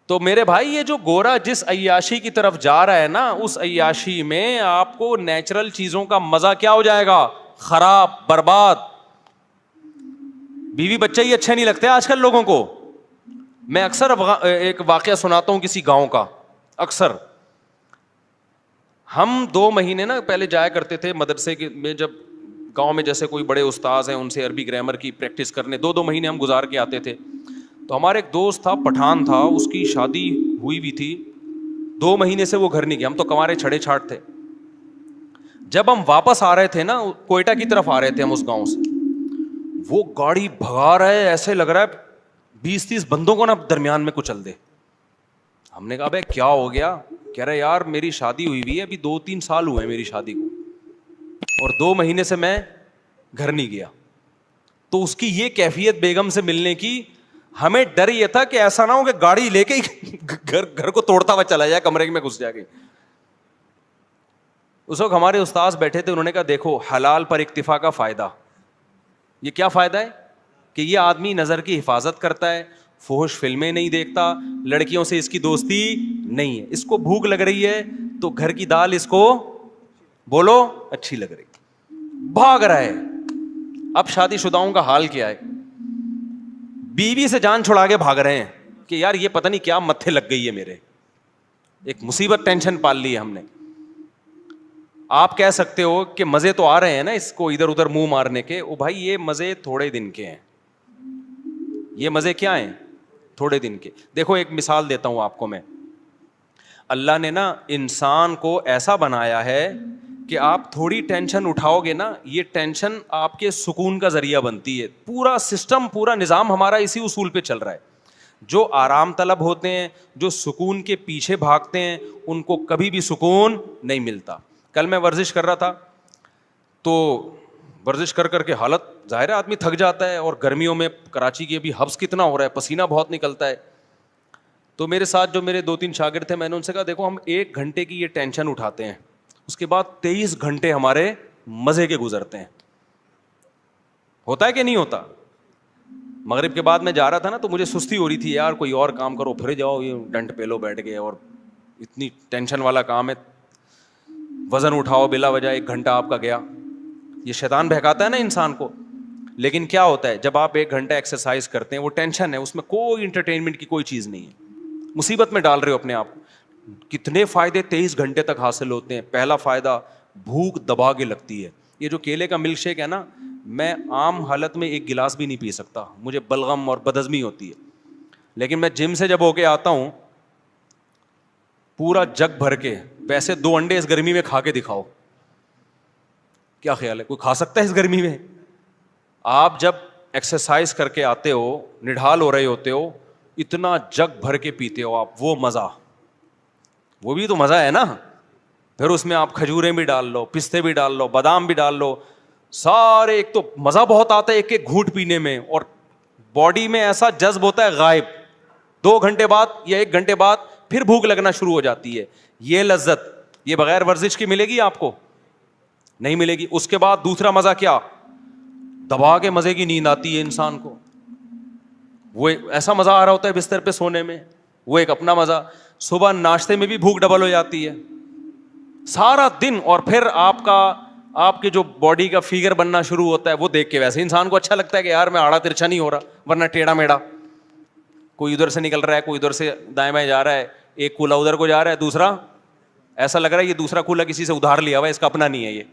تو میرے بھائی یہ جو گورا جس عیاشی کی طرف جا رہا ہے نا, اس عیاشی میں آپ کو نیچرل چیزوں کا مزہ کیا ہو جائے گا, خراب, برباد. بیوی بچہ ہی اچھے نہیں لگتے آج کل لوگوں کو. میں اکثر ایک واقعہ سناتا ہوں کسی گاؤں کا. اکثر ہم 2 مہینے نا پہلے جایا کرتے تھے مدرسے میں, جب گاؤں میں جیسے کوئی بڑے استاذ ہیں ان سے عربی گرامر کی پریکٹس کرنے 2 مہینے ہم گزار کے آتے تھے. تو ہمارے ایک دوست تھا, پٹھان تھا, اس کی شادی ہوئی بھی تھی, 2 مہینے سے وہ گھر نہیں گیا. ہم تو کنوارے چھڑے چھاٹ تھے. جب ہم واپس آ رہے تھے نا, کوئٹہ کی طرف آ رہے تھے ہم اس گاؤں سے, وہ گاڑی بھگا رہا ہے, ایسے لگ رہا ہے 20-30 بندوں کو نا درمیان میں کچل دے. ہم نے کہا بھائی کیا ہو گیا؟ کہہ رہے یار میری شادی ہوئی ہوئی ہے, ابھی 2-3 سال ہوئے ہیں میری شادی کو, اور 2 مہینے سے میں گھر نہیں گیا. تو اس کی یہ کیفیت بیگم سے ملنے کی, ہمیں ڈر یہ تھا کہ ایسا نہ ہو کہ گاڑی لے کے گھر کو توڑتا ہوا چلا جائے, کمرے میں گھس جائے گی. اس وقت ہمارے استاذ بیٹھے تھے, انہوں نے کہا دیکھو حلال پر اکتفا کا فائدہ. یہ کیا فائدہ ہے کہ یہ آدمی نظر کی حفاظت کرتا ہے, فحش فلمیں نہیں دیکھتا, لڑکیوں سے اس کی دوستی نہیں ہے, اس کو بھوک لگ رہی ہے تو گھر کی دال اس کو بولو اچھی لگ رہی, بھاگ رہا ہے. اب شادی شداؤں کا حال کیا ہے, بیوی سے جان چھڑا کے بھاگ رہے ہیں کہ یار یہ پتہ نہیں کیا متھے لگ گئی ہے میرے, ایک مصیبت ٹینشن پال لی ہے ہم نے. آپ کہہ سکتے ہو کہ مزے تو آ رہے ہیں نا اس کو ادھر ادھر منہ مارنے کے, او بھائی یہ مزے تھوڑے دن کے ہیں. یہ مزے کیا ہیں؟ تھوڑے دن کے. دیکھو ایک مثال دیتا ہوں آپ کو میں. اللہ نے نا انسان کو ایسا بنایا ہے کہ آپ تھوڑی ٹینشن اٹھاؤ گے نا, یہ ٹینشن آپ کے سکون کا ذریعہ بنتی ہے. پورا سسٹم, پورا نظام ہمارا اسی اصول پہ چل رہا ہے. جو آرام طلب ہوتے ہیں, جو سکون کے پیچھے بھاگتے ہیں, ان کو کبھی بھی سکون نہیں ملتا. کل میں ورزش کر رہا تھا, تو ورزش کر کر کے حالت ظاہر ہے آدمی تھک جاتا ہے, اور گرمیوں میں کراچی کی ابھی حبس کتنا ہو رہا ہے, پسینہ بہت نکلتا ہے. تو میرے ساتھ جو میرے 2-3 شاگرد تھے, میں نے ان سے کہا دیکھو ہم 1 گھنٹے کی یہ ٹینشن اٹھاتے ہیں, اس کے بعد 23 گھنٹے ہمارے مزے کے گزرتے ہیں. ہوتا ہے کہ نہیں ہوتا؟ مغرب کے بعد میں جا رہا تھا نا, تو مجھے سستی ہو رہی تھی, یار کوئی اور کام کرو, پھر جاؤ یہ ڈنٹ پہ لو بیٹھ گئے, اور اتنی ٹینشن والا کام ہے, وزن اٹھاؤ بلا وجہ, 1 گھنٹہ آپ کا گیا. یہ شیطان بہکاتا ہے نا انسان کو. لیکن کیا ہوتا ہے جب آپ 1 گھنٹہ ایکسرسائز کرتے ہیں, وہ ٹینشن ہے, اس میں کوئی انٹرٹینمنٹ کی کوئی چیز نہیں ہے, مصیبت میں ڈال رہے ہو اپنے آپ کو. کتنے فائدے 23 گھنٹے تک حاصل ہوتے ہیں. پہلا فائدہ, بھوک دبا کے لگتی ہے. یہ جو کیلے کا ملک شیک ہے نا, میں عام حالت میں 1 گلاس بھی نہیں پی سکتا, مجھے بلغم اور بدہضمی ہوتی ہے. لیکن میں جم سے جب ہو کے آتا ہوں, پورا جگ بھر کے, ویسے 2 انڈے اس گرمی میں کھا کے دکھاؤ, کیا خیال ہے کوئی کھا سکتا ہے اس گرمی میں؟ آپ جب ایکسرسائز کر کے آتے ہو, نڈھال ہو رہے ہوتے ہو, اتنا جگ بھر کے پیتے ہو آپ, وہ مزہ, وہ بھی تو مزہ ہے نا. پھر اس میں آپ کھجوریں بھی ڈال لو, پستے بھی ڈال لو, بادام بھی ڈال لو, سارے. ایک تو مزہ بہت آتا ہے 1-1 گھونٹ پینے میں, اور باڈی میں ایسا جذب ہوتا ہے غائب. 2 گھنٹے بعد یا 1 گھنٹے بعد پھر بھوک لگنا شروع ہو جاتی ہے. یہ لذت یہ بغیر ورزش کی ملے گی آپ کو؟ نہیں ملے گی. اس کے بعد دوسرا مزہ کیا, دبا کے مزے کی نیند آتی ہے انسان کو. وہ ایسا مزہ آ رہا ہوتا ہے بستر پہ سونے میں, وہ ایک اپنا مزہ. صبح ناشتے میں بھی بھوک ڈبل ہو جاتی ہے سارا دن, اور پھر آپ کے جو باڈی کا فگر بننا شروع ہوتا ہے, وہ دیکھ کے ویسے انسان کو اچھا لگتا ہے کہ یار میں آڑا ترچھا نہیں ہو رہا, ورنہ ٹیڑھا میڑا, کوئی ادھر سے نکل رہا ہے, کوئی ادھر سے دائیں بائیں جا رہا ہے, ایک کولا ادھر کو جا رہا ہے, دوسرا ایسا لگ رہا ہے یہ دوسرا کولا کسی سے ادھار لیا ہوا ہے, اس کا اپنا نہیں ہے, یہ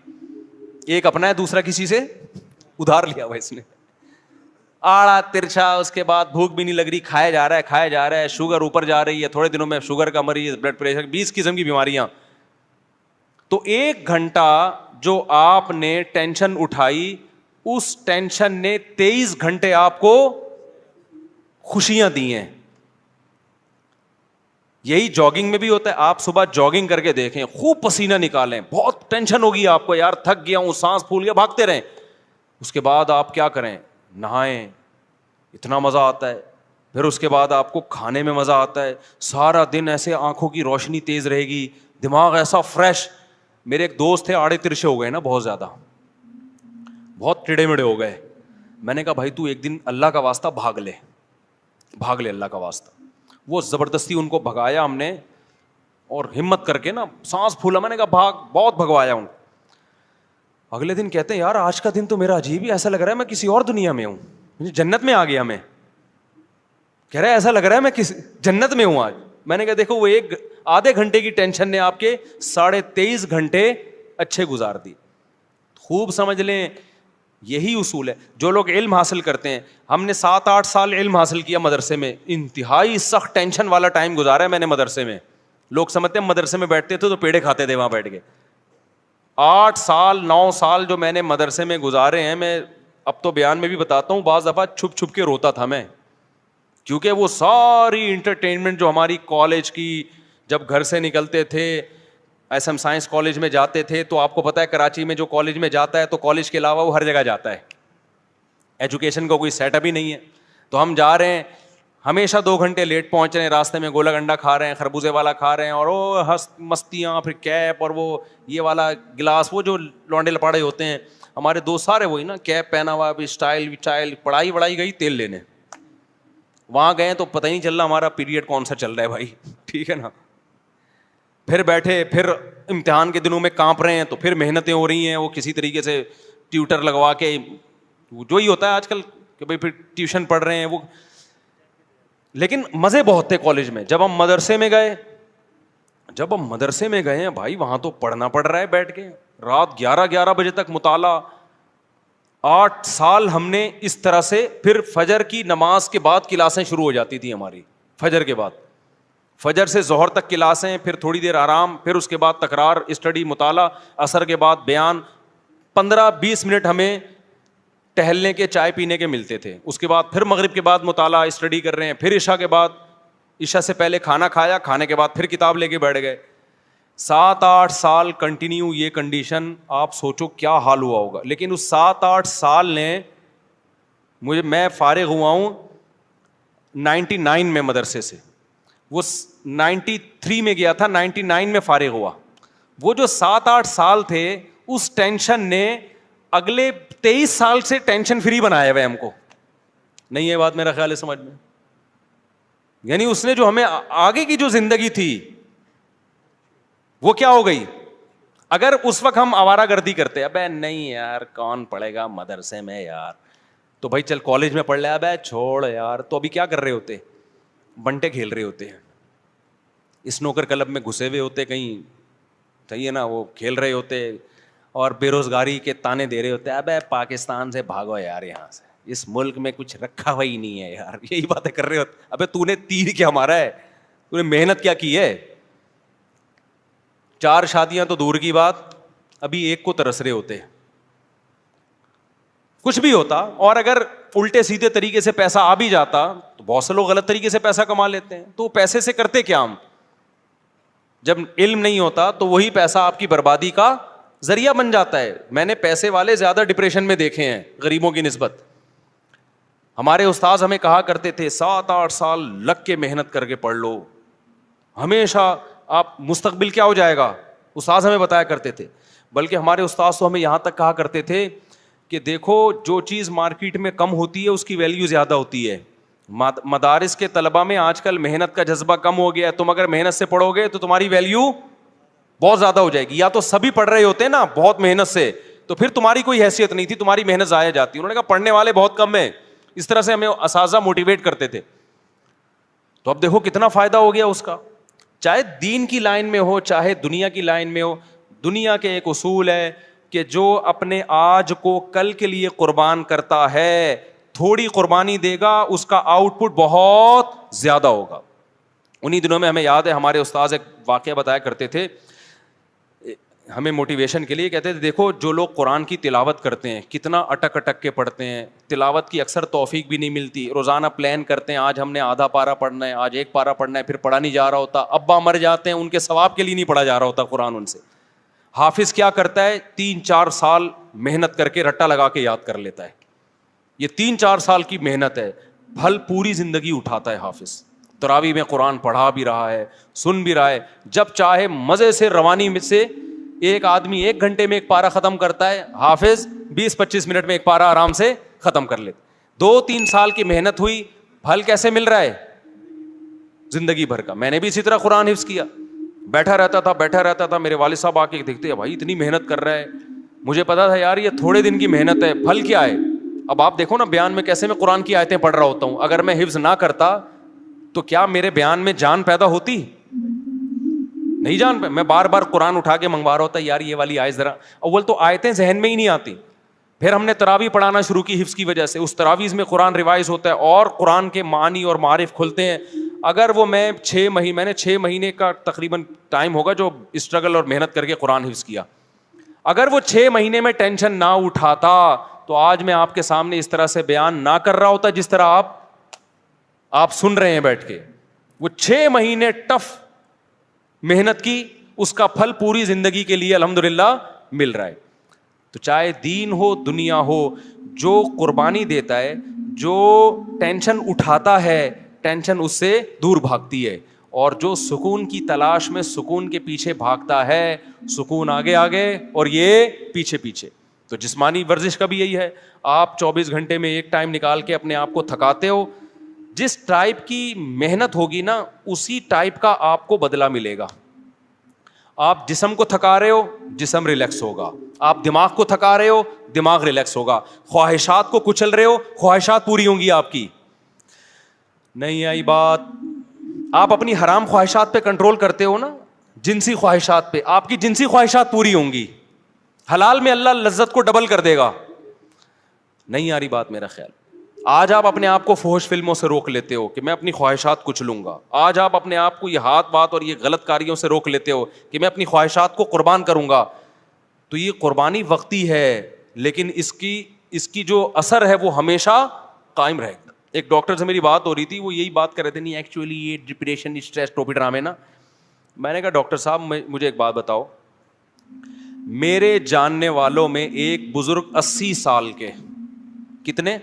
ایک اپنا ہے, دوسرا کسی سے ادھار لیا ہوا ہے اس نے. آڑا ترچھا. اس کے بعد بھوک بھی نہیں لگ رہی, کھایا جا رہا ہے, شوگر اوپر جا رہی ہے, تھوڑے دنوں میں شوگر کا مریض, بلڈ پریشر, 20 قسم کی بیماریاں. تو 1 گھنٹہ جو آپ نے ٹینشن اٹھائی, اس ٹینشن نے 23 گھنٹے آپ کو خوشیاں دی ہیں. یہی جاگنگ میں بھی ہوتا ہے. آپ صبح جاگنگ کر کے دیکھیں, خوب پسینہ نکالیں, بہت ٹینشن ہوگی آپ کو, یار تھک گیا ہوں, سانس پھول گیا, بھاگتے رہیں. اس کے بعد آپ کیا کریں, نہائیں, اتنا مزہ آتا ہے. پھر اس کے بعد آپ کو کھانے میں مزہ آتا ہے, سارا دن ایسے آنکھوں کی روشنی تیز رہے گی, دماغ ایسا فریش. میرے ایک دوست تھے, آڑے ترچھے ہو گئے نا, بہت زیادہ, بہت ٹیڑے مڑے ہو گئے. میں نے کہا بھائی تو ایک دن اللہ کا واسطہ بھاگ لے اللہ کا واسطہ. وہ زبردستی ان کو بھگایا ہم نے, اور ہمت کر کے نا سانس پھولا, میں نے کہا بھاگ, بہت بھگوایا ہوں. اگلے دن کہتے ہیں یار آج کا دن تو میرا عجیب ہی, ایسا لگ رہا ہے میں کسی اور دنیا میں ہوں, جنت میں آ گیا میں. کہہ رہا ہے ایسا لگ رہا ہے میں کسی جنت میں ہوں آج. میں نے کہا دیکھو وہ ایک آدھے گھنٹے کی ٹینشن نے آپ کے 23.5 گھنٹے اچھے گزار دی. خوب سمجھ لیں یہی اصول ہے. جو لوگ علم حاصل کرتے ہیں, ہم نے 7-8 سال علم حاصل کیا مدرسے میں, انتہائی سخت ٹینشن والا ٹائم گزارا ہے میں نے مدرسے میں. لوگ سمجھتے ہیں مدرسے میں بیٹھتے تھے تو پیڑے کھاتے تھے وہاں بیٹھ کے. 8 سال 9 سال جو میں نے مدرسے میں گزارے ہیں, میں اب تو بیان میں بھی بتاتا ہوں, بعض دفعہ چھپ چھپ کے روتا تھا میں, کیونکہ وہ ساری انٹرٹینمنٹ جو ہماری کالج کی, جب گھر سے نکلتے تھے ایس ایم سائنس کالج میں جاتے تھے, تو آپ کو پتا ہے کراچی میں جو کالج میں جاتا ہے تو کالج کے علاوہ وہ ہر جگہ جاتا ہے, ایجوکیشن کا کوئی سیٹ اپ ہی نہیں ہے. تو ہم جا رہے ہیں, ہمیشہ 2 گھنٹے لیٹ پہنچ رہے ہیں, راستے میں گولا گنڈا کھا رہے ہیں, خربوزے والا کھا رہے ہیں, اور وہ مستیاں, پھر کیپ, اور وہ یہ والا گلاس, وہ جو لونڈے لپاڑے ہوتے ہیں ہمارے دوست سارے وہی نا, کیپ پہنا ہوا, اسٹائل, پڑھائی گئی تیل لینے. وہاں گئے تو پتہ ہی نہیں چل رہا ہمارا پیریڈ کون سا چل رہا ہے بھائی, ٹھیک ہے نا. پھر بیٹھے, پھر امتحان کے دنوں میں کانپ رہے ہیں, تو پھر محنتیں ہو رہی ہیں, وہ کسی طریقے سے ٹیوٹر لگوا کے, جو ہی ہوتا ہے آج کل کہ بھائی پھر ٹیوشن پڑھ رہے ہیں وہ. لیکن مزے بہت تھے کالج میں. جب ہم مدرسے میں گئے ہیں بھائی, وہاں تو پڑھنا پڑ رہا ہے بیٹھ کے, رات 11 بجے تک مطالعہ. 8 سال ہم نے اس طرح سے, پھر فجر کی نماز کے بعد کلاسیں شروع ہو جاتی تھی ہماری, فجر کے بعد, فجر سے ظہر تک کلاسیں, پھر تھوڑی دیر آرام, پھر اس کے بعد تکرار, اسٹڈی, مطالعہ, عصر کے بعد بیان, 15-20 منٹ ہمیں ٹہلنے کے, چائے پینے کے ملتے تھے. اس کے بعد پھر مغرب کے بعد مطالعہ, اسٹڈی کر رہے ہیں, پھر عشاء کے بعد, عشاء سے پہلے کھانا کھایا, کھانے کے بعد پھر کتاب لے کے بیٹھ گئے. 7-8 سال کنٹینیو یہ کنڈیشن, آپ سوچو کیا حال ہوا ہوگا. لیکن اس 7-8 سال نے میں فارغ ہوا ہوں 99 میں مدرسے سے, وہ 93 میں گیا تھا, 99 میں فارغ ہوا. وہ جو 7-8 سال تھے, اس ٹینشن نے اگلے 23 سال سے ٹینشن فری بنایا ہوئے ہم کو. نہیں ہے بات میرا خیال ہے سمجھ میں, یعنی اس نے جو ہمیں آگے کی جو زندگی تھی وہ کیا ہو گئی. اگر اس وقت ہم آوارہ گردی کرتے, ابے نہیں یار کون پڑھے گا مدرسے میں یار, تو بھائی چل کالج میں پڑھ لے, ابے چھوڑ یار, تو ابھی کیا کر رہے ہوتے, بنٹے کھیل رہے ہوتے ہیں, اسنوکر کلب میں گھسے ہوئے ہوتے کہیں, صحیح ہے نا, وہ کھیل رہے ہوتے, اور بے روزگاری کے تانے دے رہے ہوتے, ابے پاکستان سے بھاگو یار, یہاں سے, اس ملک میں کچھ رکھا ہوا ہی نہیں ہے یار, یہی باتیں کر رہے ہوتے. ابے تو نے تیر کیا مارا ہے, تو نے محنت کیا کی ہے. 4 شادیاں تو دور کی بات, ابھی ایک کو ترس رہے ہوتے. کچھ بھی ہوتا, اور اگر الٹے سیدھے طریقے سے پیسہ آ بھی جاتا, تو بہت سے لوگ غلط طریقے سے پیسہ کما لیتے ہیں. تو پیسے سے کرتے کیا ہم, جب علم نہیں ہوتا تو وہی پیسہ آپ کی بربادی کا ذریعہ بن جاتا ہے. میں نے پیسے والے زیادہ ڈپریشن میں دیکھے ہیں غریبوں کی نسبت. ہمارے استاذ ہمیں کہا کرتے تھے 7-8 سال لگ کے محنت کر کے پڑھ لو, ہمیشہ آپ مستقبل کیا ہو جائے گا, استاذ ہمیں بتایا کرتے تھے. بلکہ ہمارے استاذ تو ہمیں یہاں تک کہا کرتے تھے کہ دیکھو جو چیز مارکیٹ میں کم ہوتی ہے اس کی ویلیو زیادہ ہوتی ہے. مدارس کے طلبہ میں آج کل محنت کا جذبہ کم ہو گیا ہے. تم اگر محنت سے پڑھو گے تو تمہاری ویلیو بہت زیادہ ہو جائے گی. یا تو سبھی پڑھ رہے ہوتے ہیں نا بہت محنت سے, تو پھر تمہاری کوئی حیثیت نہیں تھی, تمہاری محنت ضائع جاتی. انہوں نے کہا پڑھنے والے بہت کم ہیں. اس طرح سے ہمیں اساتذہ موٹیویٹ کرتے تھے. تو اب دیکھو کتنا فائدہ ہو گیا اس کا, چاہے دین کی لائن میں ہو چاہے دنیا کی لائن میں ہو. دنیا کے ایک اصول ہے کہ جو اپنے آج کو کل کے لیے قربان کرتا ہے, تھوڑی قربانی دے گا, اس کا آؤٹ پٹ بہت زیادہ ہوگا. انہی دنوں میں ہمیں یاد ہے ہمارے استاذ ایک واقعہ بتایا کرتے تھے ہمیں موٹیویشن کے لیے. کہتے تھے دیکھو جو لوگ قرآن کی تلاوت کرتے ہیں کتنا اٹک اٹک کے پڑھتے ہیں, تلاوت کی اکثر توفیق بھی نہیں ملتی, روزانہ پلان کرتے ہیں آج ہم نے آدھا پارا پڑھنا ہے, آج 1 پارا پڑھنا ہے, پھر پڑھا نہیں جا رہا ہوتا, ابا مر جاتے ہیں, ان کے ثواب کے لیے نہیں پڑھا جا رہا ہوتا قرآن ان سے. حافظ کیا کرتا ہے 3-4 سال محنت کر کے رٹا لگا کے یاد کر لیتا ہے. یہ 3-4 سال کی محنت ہے, پھل پوری زندگی اٹھاتا ہے حافظ. تراویح میں قرآن پڑھا بھی رہا ہے, سن بھی رہا ہے, جب چاہے مزے سے روانی میں سے. ایک آدمی 1 گھنٹے میں 1 پارا ختم کرتا ہے, حافظ 20-25 منٹ میں 1 پارا آرام سے ختم کر لیتے. 2-3 سال کی محنت ہوئی, پھل کیسے مل رہا ہے, زندگی بھر کا. میں نے بھی اسی طرح قرآن حفظ کیا, بیٹھا رہتا تھا, میرے والد صاحب آ کے دیکھتے ہیں بھائی اتنی محنت کر رہا ہے, مجھے پتا تھا یار یہ تھوڑے دن کی محنت ہے, پھل کیا ہے. اب آپ دیکھو نا بیان میں کیسے میں قرآن کی آیتیں پڑھ رہا ہوتا ہوں, اگر میں حفظ نہ کرتا تو کیا میرے بیان میں جان پیدا ہوتی؟ نہیں جان. میں بار بار قرآن اٹھا کے منگوا رہا ہوتا یار یہ والی آیت ذرا, اول تو آیتیں ذہن میں ہی نہیں آتی. پھر ہم نے تراویح پڑھانا شروع کی حفظ کی وجہ سے, اس تراویح میں قرآن ریوائز ہوتا ہے اور قرآن کے معانی اور معارف کھلتے ہیں. اگر وہ میں نے 6 مہینے کا تقریباً ٹائم ہوگا جو اسٹرگل اور محنت کر کے قرآن حفظ کیا, اگر وہ 6 مہینے میں ٹینشن نہ اٹھاتا تو آج میں آپ کے سامنے اس طرح سے بیان نہ کر رہا ہوتا جس طرح آپ سن رہے ہیں بیٹھ کے. وہ 6 مہینے ٹف محنت کی, اس کا پھل پوری زندگی کے لیے الحمدللہ مل رہا ہے. تو چاہے دین ہو دنیا ہو, جو قربانی دیتا ہے, جو ٹینشن اٹھاتا ہے, ٹینشن اس سے دور بھاگتی ہے, اور جو سکون کی تلاش میں سکون کے پیچھے بھاگتا ہے, سکون آگے آگے اور یہ پیچھے پیچھے. تو جسمانی ورزش کا بھی یہی ہے, آپ 24 گھنٹے میں ایک ٹائم نکال کے اپنے آپ کو تھکاتے ہو, جس ٹائپ کی محنت ہوگی نا اسی ٹائپ کا آپ کو بدلہ ملے گا. آپ جسم کو تھکا رہے ہو, جسم ریلیکس ہوگا. آپ دماغ کو تھکا رہے ہو, دماغ ریلیکس ہوگا. خواہشات کو کچل رہے ہو, خواہشات پوری ہوں گی آپ کی. نہیں آئی بات؟ آپ اپنی حرام خواہشات پہ کنٹرول کرتے ہو نا, جنسی خواہشات پہ, آپ کی جنسی خواہشات پوری ہوں گی. حلال میں اللہ لذت کو ڈبل کر دے گا. نہیں آ رہی بات میرا خیال؟ آج آپ اپنے آپ کو فحش فلموں سے روک لیتے ہو کہ میں اپنی خواہشات کچھ لوں گا. آج آپ اپنے آپ کو یہ ہاتھ بات اور یہ غلط کاریوں سے روک لیتے ہو کہ میں اپنی خواہشات کو قربان کروں گا. تو یہ قربانی وقتی ہے, لیکن اس کی جو اثر ہے وہ ہمیشہ قائم رہے گا. ایک ڈاکٹر سے میری بات ہو رہی تھی, وہ یہی بات کر رہے تھے, نہیں ایکچولی یہ ڈپریشن اسٹریس ٹوپی ڈرامے نا. میں نے کہا ڈاکٹر صاحب مجھے ایک بات بتاؤ, میرے جاننے والوں میں ایک بزرگ 80 سال کے, کتنے,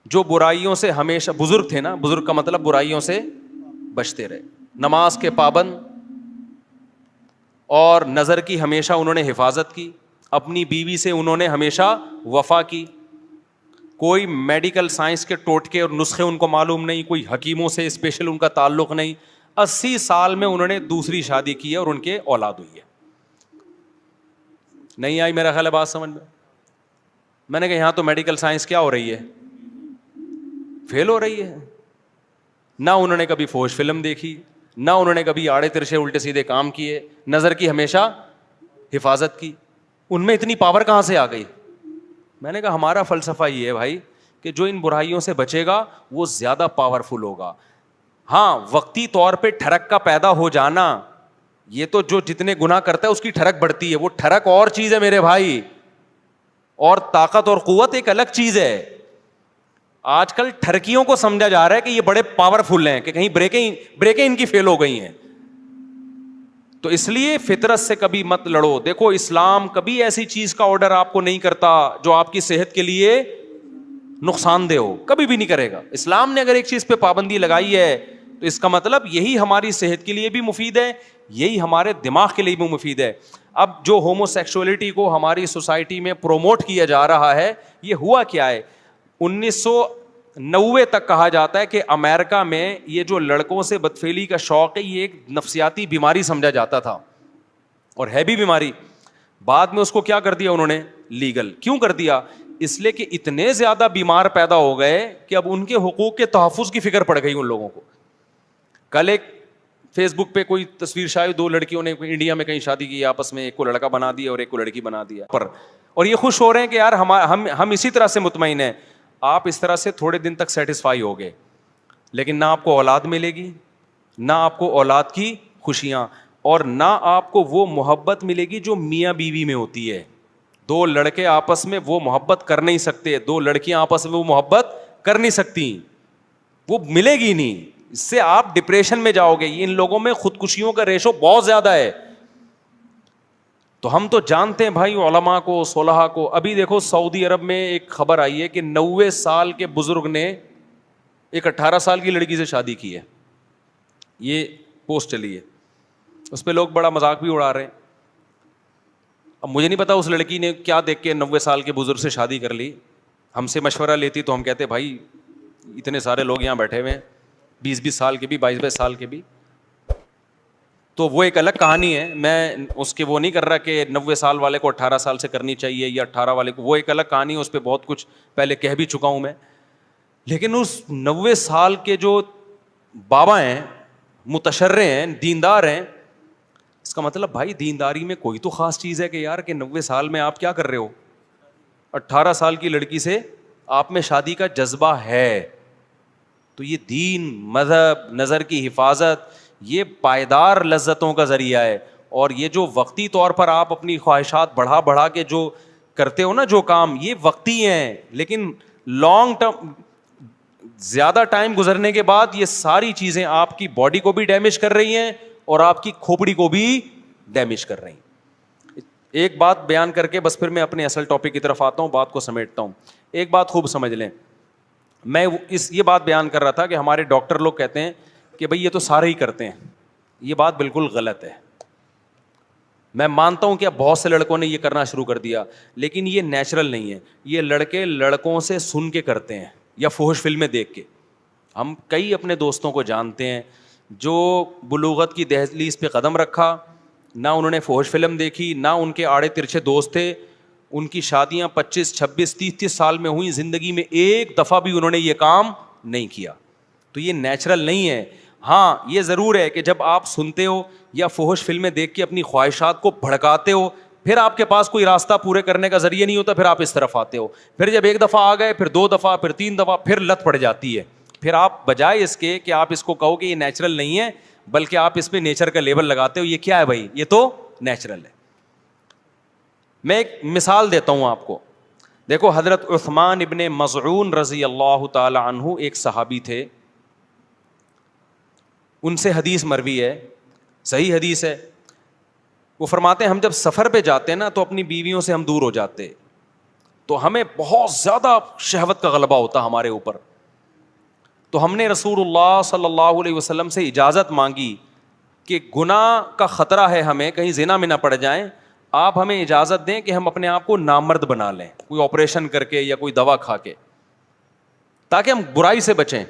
جو برائیوں سے ہمیشہ, بزرگ تھے نا, بزرگ کا مطلب برائیوں سے بچتے رہے, نماز کے پابند, اور نظر کی ہمیشہ انہوں نے حفاظت کی, اپنی بیوی سے انہوں نے ہمیشہ وفا کی, کوئی میڈیکل سائنس کے ٹوٹکے اور نسخے ان کو معلوم نہیں, کوئی حکیموں سے اسپیشل ان کا تعلق نہیں. 80 سال میں انہوں نے دوسری شادی کی ہے اور ان کے اولاد ہوئی ہے. نہیں آئی میرا خیال ہے بات سمجھ میں؟ میں نے کہا یہاں تو میڈیکل سائنس کیا ہو رہی ہے, فیل ہو رہی ہے. نہ انہوں نے کبھی فحش فلم دیکھی, نہ انہوں نے کبھی آڑے ترچھے الٹے سیدھے کام کیے, نظر کی ہمیشہ حفاظت کی. ان میں اتنی پاور کہاں سے آ گئی؟ میں نے کہا ہمارا فلسفہ یہ ہے بھائی کہ جو ان برائیوں سے بچے گا وہ زیادہ پاورفل ہوگا. ہاں وقتی طور پہ ٹھڑک کا پیدا ہو جانا, یہ تو جو جتنے گناہ کرتا ہے اس کی ٹھڑک بڑھتی ہے, وہ ٹھڑک اور چیز ہے میرے بھائی, اور طاقت اور قوت ایک الگ چیز ہے. آج کل ٹھرکیوں کو سمجھا جا رہا ہے کہ یہ بڑے پاورفل ہیں, کہ کہیں بریکیں ان کی فیل ہو گئی ہیں. تو اس لیے فطرت سے کبھی مت لڑو. دیکھو اسلام کبھی ایسی چیز کا آرڈر آپ کو نہیں کرتا جو آپ کی صحت کے لیے نقصان دہ ہو, کبھی بھی نہیں کرے گا. اسلام نے اگر ایک چیز پہ پابندی لگائی ہے تو اس کا مطلب یہی ہماری صحت کے لیے بھی مفید ہے, یہی ہمارے دماغ کے لیے بھی مفید ہے. اب جو ہومو سیکسولیٹی کو ہماری سوسائٹی میں پروموٹ کیا جا رہا ہے, یہ ہوا کیا ہے؟ 1990 تک کہا جاتا ہے کہ امریکہ میں یہ جو لڑکوں سے بدفعلی کا شوق ہے یہ ایک نفسیاتی بیماری سمجھا جاتا تھا, اور ہے بھی بیماری. بعد میں اس کو کیا کر دیا انہوں نے؟ لیگل. کیوں کر دیا؟ اس لیے کہ اتنے زیادہ بیمار پیدا ہو گئے کہ اب ان کے حقوق کے تحفظ کی فکر پڑ گئی ان لوگوں کو. کل ایک فیس بک پہ کوئی تصویر شاید 2 لڑکیوں نے انڈیا میں کہیں شادی کی آپس میں, ایک کو لڑکا بنا دیا اور ایک کو لڑکی بنا دیا, اور یہ خوش ہو رہے ہیں کہ یار ہم اسی طرح سے مطمئن ہیں. آپ اس طرح سے تھوڑے دن تک سیٹسفائی ہو گئے, لیکن نہ آپ کو اولاد ملے گی, نہ آپ کو اولاد کی خوشیاں, اور نہ آپ کو وہ محبت ملے گی جو میاں بیوی میں ہوتی ہے. 2 لڑکے آپس میں وہ محبت کر نہیں سکتے, 2 لڑکیاں آپس میں وہ محبت کر نہیں سکتی, وہ ملے گی نہیں. اس سے آپ ڈپریشن میں جاؤ گے. ان لوگوں میں خودکشیوں کا ریشو بہت زیادہ ہے. تو ہم تو جانتے ہیں بھائی علماء کو, صلحاء کو. ابھی دیکھو سعودی عرب میں ایک خبر آئی ہے کہ 90 سال کے بزرگ نے ایک 18 سال کی لڑکی سے شادی کی ہے. یہ پوسٹ چلی ہے, اس پہ لوگ بڑا مذاق بھی اڑا رہے ہیں. اب مجھے نہیں پتا اس لڑکی نے کیا دیکھ کے 90 سال کے بزرگ سے شادی کر لی. ہم سے مشورہ لیتی تو ہم کہتے بھائی اتنے سارے لوگ یہاں بیٹھے ہوئے ہیں, 20 سال کے بھی, 22 سال کے بھی. تو وہ ایک الگ کہانی ہے, میں اس کے وہ نہیں کر رہا کہ 90 سال والے کو 18 سال سے کرنی چاہیے یا 18 والے کو, وہ ایک الگ کہانی ہے, اس پہ بہت کچھ پہلے کہہ بھی چکا ہوں میں. لیکن اس 90 سال کے جو بابا ہیں, متشرع ہیں, دیندار ہیں, اس کا مطلب بھائی دینداری میں کوئی تو خاص چیز ہے کہ یار کہ 90 سال میں آپ کیا کر رہے ہو, 18 سال کی لڑکی سے آپ میں شادی کا جذبہ ہے. تو یہ دین, مذہب, نظر کی حفاظت, یہ پائیدار لذتوں کا ذریعہ ہے. اور یہ جو وقتی طور پر آپ اپنی خواہشات بڑھا کے جو کرتے ہو نا جو کام, یہ وقتی ہیں, لیکن لانگ ٹرم, زیادہ ٹائم گزرنے کے بعد یہ ساری چیزیں آپ کی باڈی کو بھی ڈیمیج کر رہی ہیں اور آپ کی کھوپڑی کو بھی ڈیمیج کر رہی ہیں. ایک بات بیان کر کے بس پھر میں اپنے اصل ٹاپک کی طرف آتا ہوں, بات کو سمیٹتا ہوں. ایک بات خوب سمجھ لیں, میں یہ بات بیان کر رہا تھا کہ ہمارے ڈاکٹر لوگ کہتے ہیں کہ بھئی یہ تو سارے ہی کرتے ہیں. یہ بات بالکل غلط ہے. میں مانتا ہوں کہ اب بہت سے لڑکوں نے یہ کرنا شروع کر دیا, لیکن یہ نیچرل نہیں ہے. یہ لڑکے لڑکوں سے سن کے کرتے ہیں یا فحش فلمیں دیکھ کے. ہم کئی اپنے دوستوں کو جانتے ہیں جو بلوغت کی دہلیز پہ قدم رکھا, نہ انہوں نے فحش فلم دیکھی, نہ ان کے آڑے ترچھے دوست تھے, ان کی شادیاں 25, 26, 30 سال میں ہوئیں, زندگی میں ایک دفعہ بھی انہوں نے یہ کام نہیں کیا. تو یہ نیچرل نہیں ہے. ہاں یہ ضرور ہے کہ جب آپ سنتے ہو یا فحش فلمیں دیکھ کے اپنی خواہشات کو بھڑکاتے ہو, پھر آپ کے پاس کوئی راستہ پورے کرنے کا ذریعہ نہیں ہوتا, پھر آپ اس طرف آتے ہو. پھر جب ایک دفعہ آ گئے, پھر 2 دفعہ, پھر 3 دفعہ, پھر لت پڑ جاتی ہے. پھر آپ بجائے اس کے کہ آپ اس کو کہو کہ یہ نیچرل نہیں ہے, بلکہ آپ اس پہ نیچر کا لیبل لگاتے ہو. یہ کیا ہے بھائی, یہ تو نیچرل ہے. میں ایک مثال دیتا ہوں آپ کو. دیکھو حضرت عثمان ابن مظعون رضی اللہ تعالی عنہ ایک صحابی تھے, ان سے حدیث مروی ہے, صحیح حدیث ہے. وہ فرماتے ہیں ہم جب سفر پہ جاتے ہیں نا تو اپنی بیویوں سے ہم دور ہو جاتے, تو ہمیں بہت زیادہ شہوت کا غلبہ ہوتا ہمارے اوپر. تو ہم نے رسول اللہ صلی اللہ علیہ وسلم سے اجازت مانگی کہ گناہ کا خطرہ ہے ہمیں, کہیں زنا میں نہ پڑ جائیں, آپ ہمیں اجازت دیں کہ ہم اپنے آپ کو نامرد بنا لیں, کوئی آپریشن کر کے یا کوئی دوا کھا کے, تاکہ ہم برائی سے بچیں.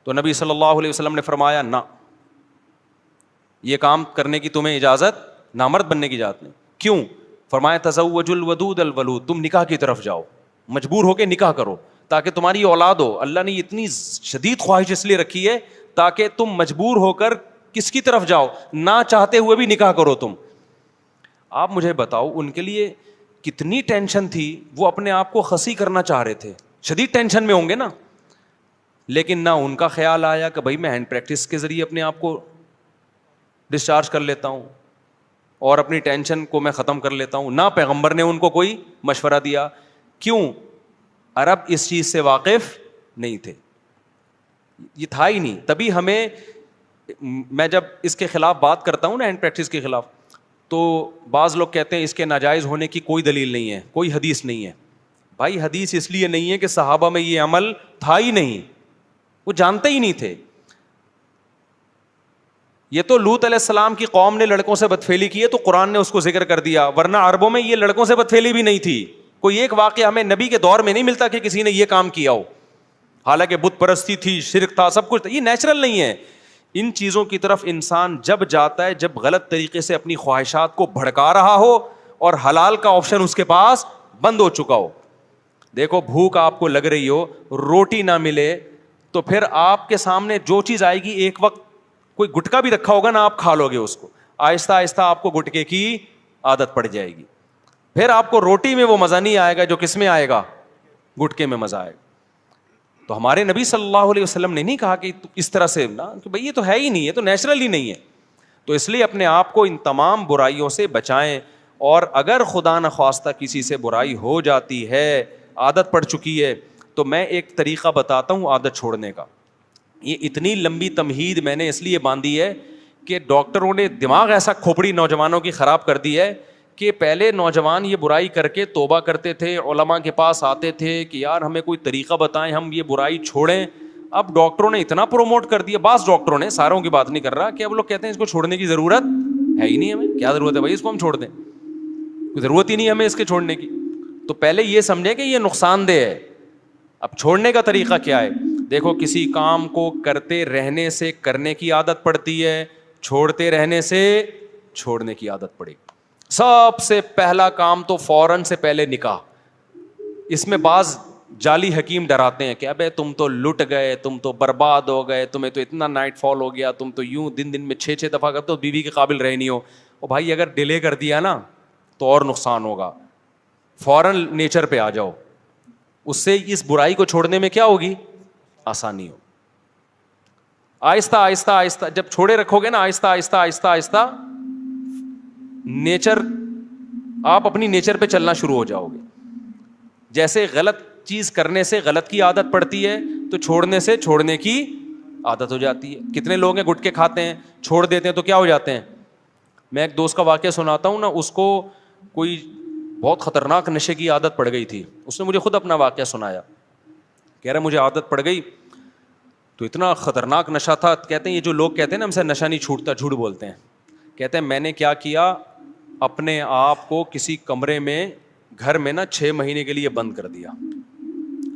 تو نبی صلی اللہ علیہ وسلم نے فرمایا نہ, یہ کام کرنے کی تمہیں اجازت, نامرد بننے کی اجازت نہیں. کیوں؟ فرمایا تزوج الودود الولود, تم نکاح کی طرف جاؤ, مجبور ہو کے نکاح کرو تاکہ تمہاری اولاد ہو. اللہ نے اتنی شدید خواہش اس لیے رکھی ہے تاکہ تم مجبور ہو کر کس کی طرف جاؤ, نہ چاہتے ہوئے بھی نکاح کرو تم. آپ مجھے بتاؤ ان کے لیے کتنی ٹینشن تھی, وہ اپنے آپ کو خسی کرنا چاہ رہے تھے, شدید ٹینشن میں ہوں گے نا. لیکن نہ ان کا خیال آیا کہ بھائی میں ہینڈ پریکٹس کے ذریعے اپنے آپ کو ڈسچارج کر لیتا ہوں اور اپنی ٹینشن کو میں ختم کر لیتا ہوں. نہ پیغمبر نے ان کو کوئی مشورہ دیا. کیوں؟ عرب اس چیز سے واقف نہیں تھے, یہ تھا ہی نہیں. تبھی ہمیں, میں جب اس کے خلاف بات کرتا ہوں نا, ہینڈ پریکٹس کے خلاف, تو بعض لوگ کہتے ہیں اس کے ناجائز ہونے کی کوئی دلیل نہیں ہے, کوئی حدیث نہیں ہے. بھائی حدیث اس لیے نہیں ہے کہ صحابہ میں یہ عمل تھا ہی نہیں, وہ جانتے ہی نہیں تھے. یہ تو لوط علیہ السلام کی قوم نے لڑکوں سے بدفعلی کی ہے تو قرآن نے اس کو ذکر کر دیا, ورنہ عربوں میں یہ لڑکوں سے بدفعلی بھی نہیں تھی. کوئی ایک واقعہ ہمیں نبی کے دور میں نہیں ملتا کہ کسی نے یہ کام کیا ہو, حالانکہ بت پرستی تھی, شرک تھا, سب کچھ تھا. یہ نیچرل نہیں ہے. ان چیزوں کی طرف انسان جب جاتا ہے جب غلط طریقے سے اپنی خواہشات کو بھڑکا رہا ہو اور حلال کا آپشن اس کے پاس بند ہو چکا ہو. دیکھو بھوک آپ کو لگ رہی ہو, روٹی نہ ملے, تو پھر آپ کے سامنے جو چیز آئے گی, ایک وقت کوئی گٹکا بھی رکھا ہوگا نا, آپ کھا لو گے اس کو, آہستہ آہستہ آپ کو گٹکے کی عادت پڑ جائے گی. پھر آپ کو روٹی میں وہ مزہ نہیں آئے گا جو کس میں آئے گا, گٹکے میں مزہ آئے گا. تو ہمارے نبی صلی اللہ علیہ وسلم نے نہیں کہا کہ اس طرح سے نا, کہ بھئی یہ تو ہے ہی نہیں, یہ تو نیچرل ہی نہیں ہے. تو اس لیے اپنے آپ کو ان تمام برائیوں سے بچائیں. اور اگر خدا نخواستہ کسی سے برائی ہو جاتی ہے, عادت پڑ چکی ہے, تو میں ایک طریقہ بتاتا ہوں عادت چھوڑنے کا. یہ اتنی لمبی تمہید میں نے اس لیے باندھی ہے کہ ڈاکٹروں نے دماغ ایسا کھوپڑی نوجوانوں کی خراب کر دی ہے کہ پہلے نوجوان یہ برائی کر کے توبہ کرتے تھے, علماء کے پاس آتے تھے کہ یار ہمیں کوئی طریقہ بتائیں, ہم یہ برائی چھوڑیں. اب ڈاکٹروں نے اتنا پروموٹ کر دیا, بعض ڈاکٹروں نے, ساروں کی بات نہیں کر رہا, کہ اب لوگ کہتے ہیں اس کو چھوڑنے کی ضرورت ہے ہی نہیں, ہمیں کیا ضرورت ہے بھائی اس کو ہم چھوڑ دیں, کوئی ضرورت ہی نہیں ہمیں اس کے چھوڑنے کی. تو پہلے یہ سمجھیں کہ یہ نقصان دہ ہے. اب چھوڑنے کا طریقہ کیا ہے؟ دیکھو کسی کام کو کرتے رہنے سے کرنے کی عادت پڑتی ہے, چھوڑتے رہنے سے چھوڑنے کی عادت پڑے. سب سے پہلا کام تو فوراً سے پہلے نکاح. اس میں بعض جعلی حکیم ڈراتے ہیں کہ ابے تم تو لٹ گئے, تم تو برباد ہو گئے, تمہیں تو اتنا نائٹ فال ہو گیا, تم تو یوں دن میں 6 دفعہ کرتے ہو, بیوی کے قابل رہے نہیں ہو. او بھائی اگر ڈیلے کر دیا نا تو اور نقصان ہوگا. فوراً نیچر پہ آ جاؤ, اس سے اس برائی کو چھوڑنے میں کیا ہوگی, آسانی ہو. آہستہ آہستہ آہستہ جب چھوڑے رکھو گے نا, آہستہ آہستہ آہستہ آہستہ نیچر, آپ اپنی نیچر پہ چلنا شروع ہو جاؤ گے. جیسے غلط چیز کرنے سے غلط کی عادت پڑتی ہے تو چھوڑنے سے چھوڑنے کی عادت ہو جاتی ہے. کتنے لوگ ہیں گٹکے کھاتے ہیں, چھوڑ دیتے ہیں تو کیا ہو جاتے ہیں. میں ایک دوست کا واقعہ سناتا ہوں نا, اس کو کوئی بہت خطرناک نشے کی عادت پڑ گئی تھی. اس نے مجھے خود اپنا واقعہ سنایا, کہہ رہا مجھے عادت پڑ گئی تو اتنا خطرناک نشہ تھا. کہتے ہیں یہ جو لوگ کہتے ہیں نا ہم سے نشہ نہیں چھوٹتا, جھوٹ بولتے ہیں. کہتے ہیں میں نے کیا کیا, اپنے آپ کو کسی کمرے میں گھر میں نا 6 مہینے کے لیے بند کر دیا.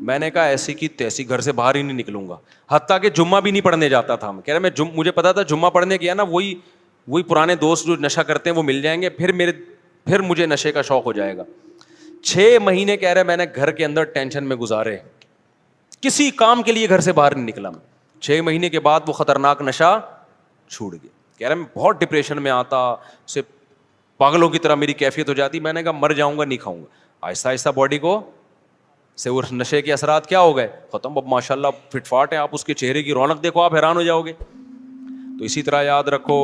میں نے کہا ایسی کی تیسی گھر سے باہر ہی نہیں نکلوں گا, حتیٰ کہ جمعہ بھی نہیں پڑھنے جاتا تھا. کہہ رہا مجھے پتا تھا جمعہ پڑھنے گیا نا وہی پرانے دوست جو نشہ کرتے ہیں وہ مل جائیں گے, پھر مجھے نشے کا شوق ہو جائے گا. 6 مہینے کہہ رہے میں نے گھر کے اندر ٹینشن میں گزارے, کسی کام کے لیے گھر سے باہر نہیں نکلا. 6 مہینے کے بعد وہ خطرناک نشہ چھوٹ گیا. کہہ رہا میں بہت ڈپریشن میں آتا, اسے پاگلوں کی طرح میری کیفیت ہو جاتی. میں نے کہا مر جاؤں گا نہیں کھاؤں گا. آہستہ آہستہ باڈی کو سے وہ نشے کے اثرات کیا ہو گئے, ختم. اب ماشاء اللہ فٹ فاٹ ہے, آپ اس کے چہرے کی رونق دیکھو آپ حیران ہو جاؤ گے. تو اسی طرح یاد رکھو,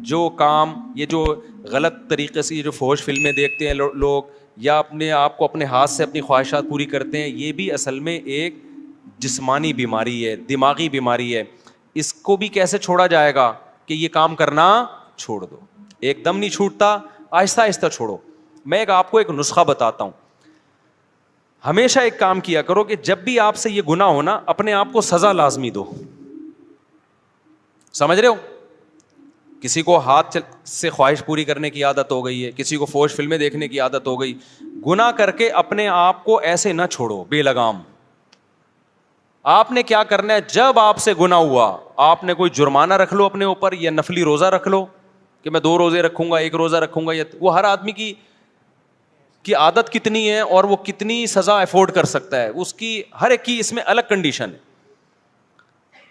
جو کام یہ جو غلط طریقے سے یہ جو فحش فلمیں دیکھتے ہیں لوگ, یا اپنے آپ کو اپنے ہاتھ سے اپنی خواہشات پوری کرتے ہیں, یہ بھی اصل میں ایک جسمانی بیماری ہے, دماغی بیماری ہے. اس کو بھی کیسے چھوڑا جائے گا کہ یہ کام کرنا چھوڑ دو. ایک دم نہیں چھوٹتا, آہستہ آہستہ چھوڑو. میں آپ کو ایک نسخہ بتاتا ہوں. ہمیشہ ایک کام کیا کرو کہ جب بھی آپ سے یہ گناہ ہونا, اپنے آپ کو سزا لازمی دو. سمجھ رہے ہو, کسی کو ہاتھ سے خواہش پوری کرنے کی عادت ہو گئی ہے, کسی کو فحش فلمیں دیکھنے کی عادت ہو گئی, گناہ کر کے اپنے آپ کو ایسے نہ چھوڑو بے لگام. آپ نے کیا کرنا ہے, جب آپ سے گناہ ہوا آپ نے کوئی جرمانہ رکھ لو اپنے اوپر, یا نفلی روزہ رکھ لو کہ میں 2 روزے رکھوں گا, 1 روزہ رکھوں گا. وہ ہر آدمی کی عادت کتنی ہے اور وہ کتنی سزا افورڈ کر سکتا ہے, اس کی ہر ایک کی اس میں الگ کنڈیشن ہے.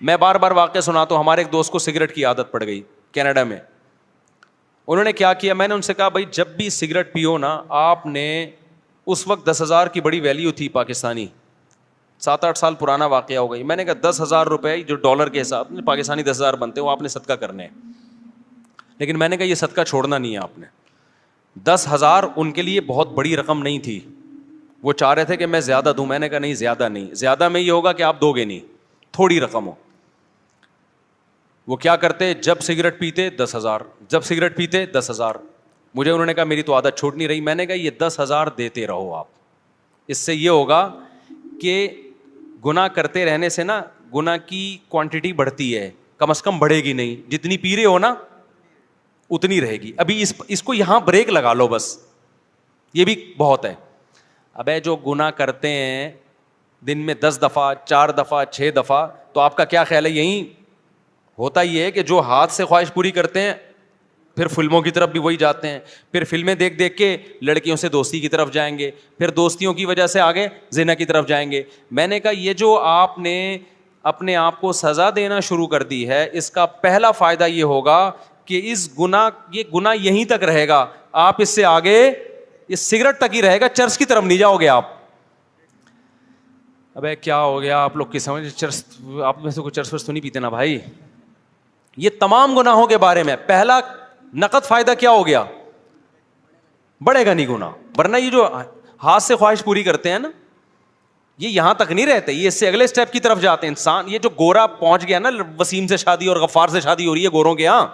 میں بار بار واقعہ سناتا ہوں. ہمارے ایک دوست کو سگریٹ کی عادت پڑ گئی کینیڈا میں. انہوں نے کیا کیا, میں نے ان سے کہا بھائی جب بھی سگریٹ پیو نا, آپ نے اس وقت 10,000 کی بڑی ویلیو تھی پاکستانی, 7-8 سال پرانا واقعہ ہو گئی. میں نے کہا 10,000 روپے جو ڈالر کے حساب میں پاکستانی 10,000 بنتے ہیں, وہ آپ نے صدقہ کرنے ہیں. لیکن میں نے کہا یہ صدقہ چھوڑنا نہیں ہے آپ نے. 10,000 ان کے لیے بہت بڑی رقم نہیں تھی. وہ چاہ رہے تھے کہ میں زیادہ دوں. میں نے کہا نہیں, زیادہ نہیں, زیادہ میں یہ ہوگا کہ آپ دو گے نہیں, تھوڑی رقم ہو. وہ کیا کرتے, جب سگریٹ پیتے 10,000, جب سگریٹ پیتے 10,000. مجھے انہوں نے کہا میری تو عادت چھوٹ نہیں رہی. میں نے کہا یہ 10,000 دیتے رہو آپ, اس سے یہ ہوگا کہ گناہ کرتے رہنے سے نا گناہ کی کوانٹٹی بڑھتی ہے, کم از کم بڑھے گی نہیں. جتنی پی رہے ہو نا اتنی رہے گی. ابھی اس کو یہاں بریک لگا لو بس, یہ بھی بہت ہے. ابے جو گناہ کرتے ہیں دن میں 10 دفعہ 4 دفعہ 6 دفعہ, تو آپ کا کیا خیال ہے, یہی ہوتا یہ ہے کہ جو ہاتھ سے خواہش پوری کرتے ہیں پھر فلموں کی طرف بھی وہی جاتے ہیں, پھر فلمیں دیکھ دیکھ کے لڑکیوں سے دوستی کی طرف جائیں گے, پھر دوستیوں کی وجہ سے آگے زنا کی طرف جائیں گے. میں نے کہا یہ جو آپ نے اپنے آپ کو سزا دینا شروع کر دی ہے, اس کا پہلا فائدہ یہ ہوگا کہ یہ گناہ یہیں تک رہے گا, آپ اس سے آگے یہ سگریٹ تک ہی رہے گا, چرس کی طرف نہیں جاؤ گے آپ. ابے کیا ہو گیا آپ لوگ کی سمجھ, چرس آپ میں سے کوئی چرس ورس تو نہیں پیتے نا بھائی. یہ تمام گناہوں کے بارے میں پہلا نقد فائدہ کیا ہو گیا, بڑھے گا نہیں گناہ. ورنہ یہ جو ہاتھ سے خواہش پوری کرتے ہیں نا, یہ یہاں تک نہیں رہتے, یہ اس سے اگلے اسٹیپ کی طرف جاتے ہیں. انسان یہ جو گورا پہنچ گیا نا, وسیم سے شادی اور غفار سے شادی ہو رہی ہے گوروں کے یہاں,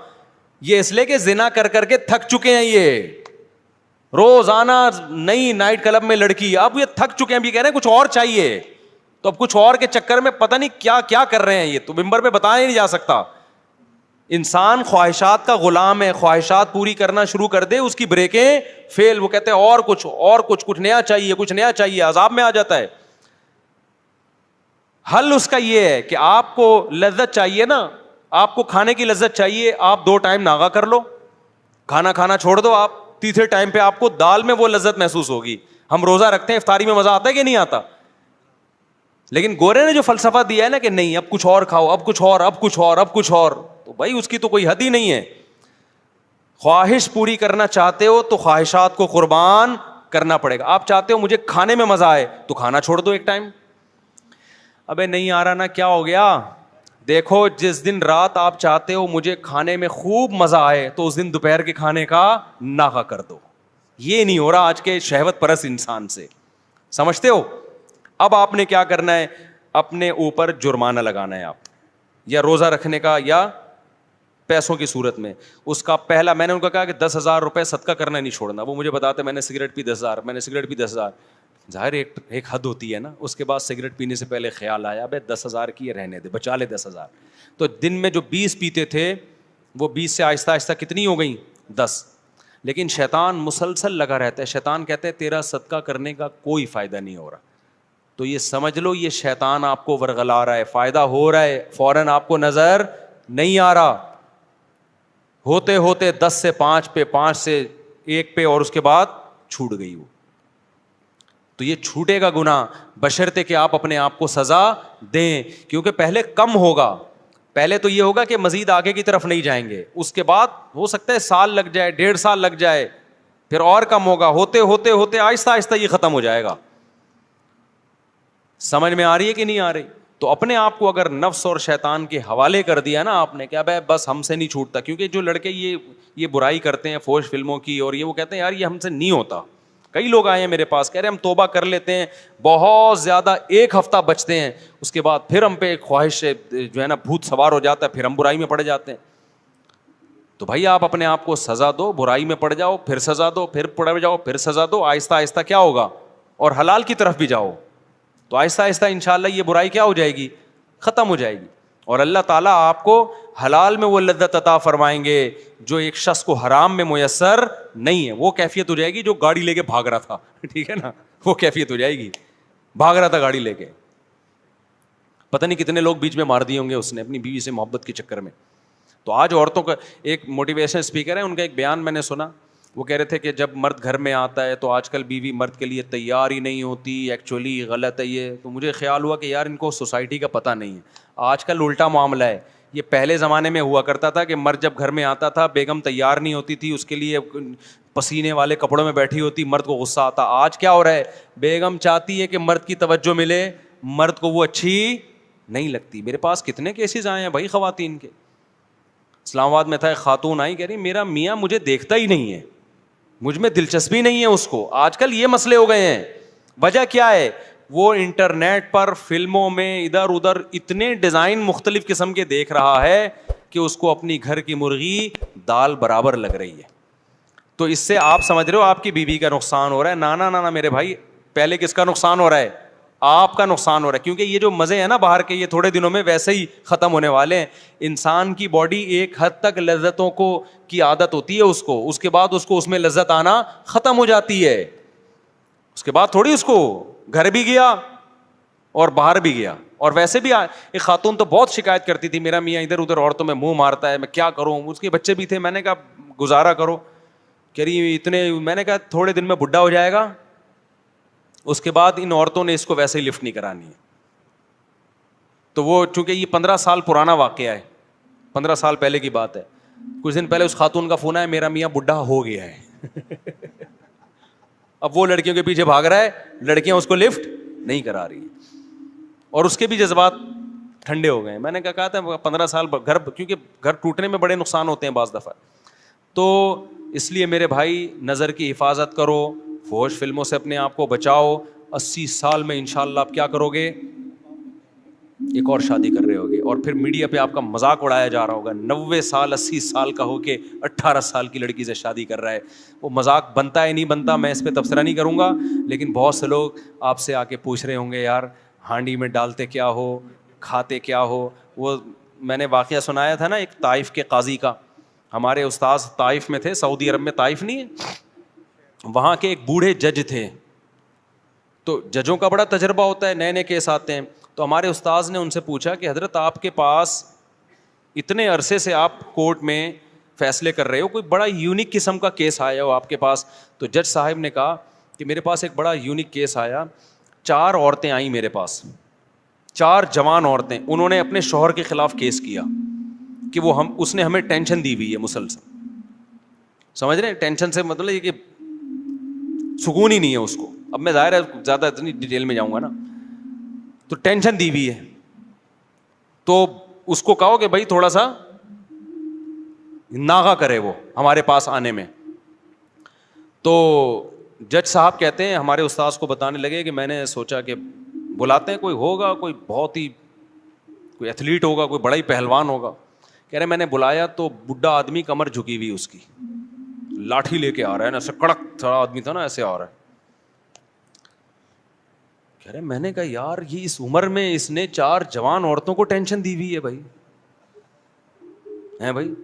یہ اس لیے کہ زنا کر کر کے تھک چکے ہیں. یہ روزانہ نئی نائٹ کلب میں لڑکی, اب یہ تھک چکے ہیں, بھی کہہ رہے ہیں کچھ اور چاہیے, تو اب کچھ اور کے چکر میں پتہ نہیں کیا کیا کر رہے ہیں. یہ تو ممبر پہ بتایا نہیں جا سکتا. انسان خواہشات کا غلام ہے, خواہشات پوری کرنا شروع کر دے, اس کی بریکیں فیل. وہ کہتے ہیں اور کچھ نیا چاہیے, کچھ نیا چاہیے, عذاب میں آ جاتا ہے. حل اس کا یہ ہے کہ آپ کو لذت چاہیے نا, آپ کو کھانے کی لذت چاہیے, آپ 2 ٹائم ناغا کر لو, کھانا کھانا چھوڑ دو, آپ تیسرے ٹائم پہ آپ کو دال میں وہ لذت محسوس ہوگی. ہم روزہ رکھتے ہیں, افطاری میں مزہ آتا ہے کہ نہیں آتا؟ لیکن گورے نے جو فلسفہ دیا ہے نا کہ نہیں اب کچھ اور کھاؤ, اب کچھ اور, اب کچھ اور, اب کچھ اور, تو بھائی اس کی تو کوئی حد ہی نہیں ہے. خواہش پوری کرنا چاہتے ہو تو خواہشات کو قربان کرنا پڑے گا. آپ چاہتے ہو مجھے کھانے میں مزہ آئے تو کھانا چھوڑ دو ایک ٹائم. ابے نہیں آ رہا نا, کیا ہو گیا؟ دیکھو جس دن رات آپ چاہتے ہو مجھے کھانے میں خوب مزہ آئے تو اس دن دوپہر کے کھانے کا ناغا کر دو. یہ نہیں ہو رہا آج کے شہوت پرست انسان سے, سمجھتے ہو؟ اب آپ نے کیا کرنا ہے, اپنے اوپر جرمانہ لگانا ہے آپ, یا روزہ رکھنے کا یا پیسوں کی صورت میں. اس کا پہلا, میں نے ان کو کہا کہ 10,000 روپے صدقہ کرنا نہیں چھوڑنا. وہ مجھے بتاتے میں نے سگریٹ پی 10,000, میں نے سگریٹ پی 10,000. ظاہر ایک حد ہوتی ہے نا. اس کے بعد سگریٹ پینے سے پہلے خیال آیا بھائی 10,000 کی رہنے دے, بچا لے 10,000. تو دن میں جو 20 پیتے تھے وہ 20 سے آہستہ آہستہ کتنی ہو گئیں؟ 10. لیکن شیطان مسلسل لگا رہتا ہے. شیطان کہتے ہیں تیرا صدقہ کرنے کا کوئی فائدہ نہیں ہو رہا. تو یہ سمجھ لو یہ شیطان آپ کو ورغلا رہا ہے, فائدہ ہو رہا ہے, فوراً آپ کو نظر نہیں آ رہا. ہوتے ہوتے 10 سے 5 پہ, 5 سے 1 پہ, اور اس کے بعد چھوٹ گئی وہ. تو یہ چھوٹے گا گناہ بشرطے کہ آپ اپنے آپ کو سزا دیں, کیونکہ پہلے کم ہوگا. پہلے تو یہ ہوگا کہ مزید آگے کی طرف نہیں جائیں گے, اس کے بعد ہو سکتا ہے سال لگ جائے, 1.5 سال لگ جائے, پھر اور کم ہوگا. ہوتے ہوتے ہوتے آہستہ آہستہ یہ ختم ہو جائے گا. سمجھ میں آ رہی ہے کہ نہیں آ رہی؟ تو اپنے آپ کو اگر نفس اور شیطان کے حوالے کر دیا نا آپ نے, کیا بھائی بس ہم سے نہیں چھوٹتا. کیونکہ جو لڑکے یہ برائی کرتے ہیں فوش فلموں کی, اور یہ وہ کہتے ہیں یار یہ ہم سے نہیں ہوتا. کئی لوگ آئے ہیں میرے پاس کہہ رہے ہیں ہم توبہ کر لیتے ہیں, بہت زیادہ 1 ہفتہ بچتے ہیں, اس کے بعد پھر ہم پہ ایک خواہش جو ہے نا بھوت سوار ہو جاتا ہے, پھر ہم برائی میں پڑ جاتے ہیں. تو بھائی آپ اپنے آپ کو سزا دو, برائی میں پڑ جاؤ, پھر سزا دو, پھر پڑ جاؤ, پھر سزا دو. آہستہ آہستہ کیا ہوگا, اور حلال کی طرف بھی جاؤ, تو آہستہ آہستہ انشاءاللہ یہ برائی کیا ہو جائے گی, ختم ہو جائے گی. اور اللہ تعالیٰ آپ کو حلال میں وہ لذت عطا فرمائیں گے جو ایک شخص کو حرام میں میسر نہیں ہے. وہ کیفیت ہو جائے گی جو گاڑی لے کے بھاگ رہا تھا, ٹھیک ہے نا, وہ کیفیت ہو جائے گی. بھاگ رہا تھا گاڑی لے کے, پتہ نہیں کتنے لوگ بیچ میں مار دیے ہوں گے اس نے اپنی بیوی سے محبت کے چکر میں. تو آج عورتوں کا ایک موٹیویشن اسپیکر ہے, ان کا ایک بیان میں نے سنا. وہ کہہ رہے تھے کہ جب مرد گھر میں آتا ہے تو آج کل بیوی مرد کے لیے تیار ہی نہیں ہوتی, ایکچولی غلط ہے یہ. تو مجھے خیال ہوا کہ یار ان کو سوسائٹی کا پتہ نہیں ہے. آج کل الٹا معاملہ ہے. یہ پہلے زمانے میں ہوا کرتا تھا کہ مرد جب گھر میں آتا تھا بیگم تیار نہیں ہوتی تھی, اس کے لیے پسینے والے کپڑوں میں بیٹھی ہوتی, مرد کو غصہ آتا. آج کیا ہو رہا ہے, بیگم چاہتی ہے کہ مرد کی توجہ ملے, مرد کو وہ اچھی نہیں لگتی. میرے پاس کتنے کیسز آئے ہیں بھائی خواتین کے. اسلام آباد میں تھا, ایک خاتون آئی, کہہ رہی میرا میاں مجھے دیکھتا ہی نہیں ہے, مجھ میں دلچسپی نہیں ہے اس کو. آج کل یہ مسئلے ہو گئے ہیں. وجہ کیا ہے, وہ انٹرنیٹ پر فلموں میں ادھر ادھر اتنے ڈیزائن مختلف قسم کے دیکھ رہا ہے کہ اس کو اپنی گھر کی مرغی دال برابر لگ رہی ہے. تو اس سے آپ سمجھ رہے ہو آپ کی بیوی کا نقصان ہو رہا ہے. نانا نانا میرے بھائی, پہلے کس کا نقصان ہو رہا ہے, آپ کا نقصان ہو رہا ہے. کیونکہ یہ جو مزے ہیں نا باہر کے, یہ تھوڑے دنوں میں ویسے ہی ختم ہونے والے ہیں. انسان کی باڈی ایک حد تک لذتوں کو کی عادت ہوتی ہے اس کو, اس کے بعد اس کو اس میں لذت آنا ختم ہو جاتی ہے. اس کے بعد تھوڑی اس کو گھر بھی گیا اور باہر بھی گیا. اور ویسے بھی ایک خاتون تو بہت شکایت کرتی تھی, میرا میاں ادھر ادھر عورتوں میں منہ مارتا ہے, میں کیا کروں. اس کے بچے بھی تھے, میں نے کہا گزارا کرو. کہہ رہی اتنے, میں نے کہا تھوڑے دن میں بڈھا ہو جائے گا, اس کے بعد ان عورتوں نے اس کو ویسے ہی لفٹ نہیں کرانی ہے. تو وہ چونکہ یہ 15 سال پرانا واقعہ ہے, 15 سال پہلے کی بات ہے. کچھ دن پہلے اس خاتون کا فون آیا, میرا میاں بڈھا ہو گیا ہے. اب وہ لڑکیوں کے پیچھے بھاگ رہا ہے, لڑکیاں اس کو لفٹ نہیں کرا رہی, اور اس کے بھی جذبات ٹھنڈے ہو گئے. میں نے کہا تھا 15 سال گھر, کیونکہ گھر ٹوٹنے میں بڑے نقصان ہوتے ہیں بعض دفعہ. تو اس لیے میرے بھائی نظر کی حفاظت کرو, فحش فلموں سے اپنے آپ کو بچاؤ. 80 سال میں انشاءاللہ آپ کیا کرو گے, ایک اور شادی کر رہے ہوگے, اور پھر میڈیا پہ آپ کا مذاق اڑایا جا رہا ہوگا. 90 سال 80 سال کا ہو کے 18 سال کی لڑکی سے شادی کر رہا ہے. وہ مذاق بنتا ہے نہیں بنتا, میں اس پہ تبصرہ نہیں کروں گا, لیکن بہت سے لوگ آپ سے آ کے پوچھ رہے ہوں گے یار ہانڈی میں ڈالتے کیا ہو, کھاتے کیا ہو. وہ میں نے واقعہ سنایا تھا نا ایک طائف کے قاضی کا. ہمارے استاذ طائف میں تھے, سعودی عرب میں, طائف نہیں ہے, وہاں کے ایک بوڑھے جج تھے. تو ججوں کا بڑا تجربہ ہوتا ہے, نئے نئے کیس آتے ہیں. تو ہمارے استاذ نے ان سے پوچھا کہ حضرت آپ کے پاس اتنے عرصے سے آپ کورٹ میں فیصلے کر رہے ہو, کوئی بڑا یونیک قسم کا کیس آیا ہو آپ کے پاس؟ تو جج صاحب نے کہا کہ میرے پاس ایک بڑا یونیک کیس آیا, 4 عورتیں آئیں میرے پاس, 4 جوان عورتیں, انہوں نے اپنے شوہر کے خلاف کیس کیا کہ وہ اس نے ہمیں ٹینشن دی ہوئی ہے مسلسل. سمجھ رہے ہیں ٹینشن سے مطلب یہ کہ سکون ہی نہیں ہے اس کو. اب میں ظاہر ہے زیادہ اتنی ڈیٹیل میں جاؤں گا نا, تو ٹینشن دی ہوئی ہے. تو اس کو کہو کہ بھائی تھوڑا سا ناغہ کرے وہ ہمارے پاس آنے میں. تو جج صاحب کہتے ہیں ہمارے استاذ کو بتانے لگے کہ میں نے سوچا کہ بلاتے ہیں, کوئی ہوگا, کوئی بہت ہی کوئی ایتھلیٹ ہوگا, کوئی بڑا ہی پہلوان ہوگا. کہہ رہے میں نے بلایا تو بڈھا آدمی, کمر جھکی ہوئی اس کی, لاٹھی لے کے آ رہا ہے نا, ایسے کڑک تھوڑا آدمی تھا نا, ایسے آ رہا ہے. کہہ رہے میں نے کہا یار یہ اس عمر میں اس نے 4 جوان عورتوں کو ٹینشن دی ہوئی ہے بھائی, ہیں بھائی,